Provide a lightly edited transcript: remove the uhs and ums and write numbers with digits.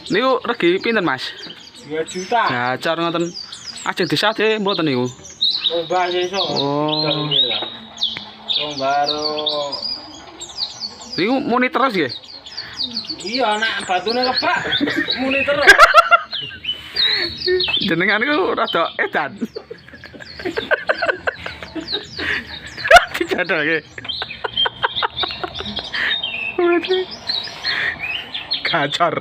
Niku regi pinten, Mas? 2 juta. Gacor ngoten. Ajeng disate mboten niku. Oh, Mbak sesuk. Oh. Oh, baru. Niku muni terus nggih. Iya, nak batune kebak. Muni terus. Jenengan niku rada edan. Dijadake. Gacor.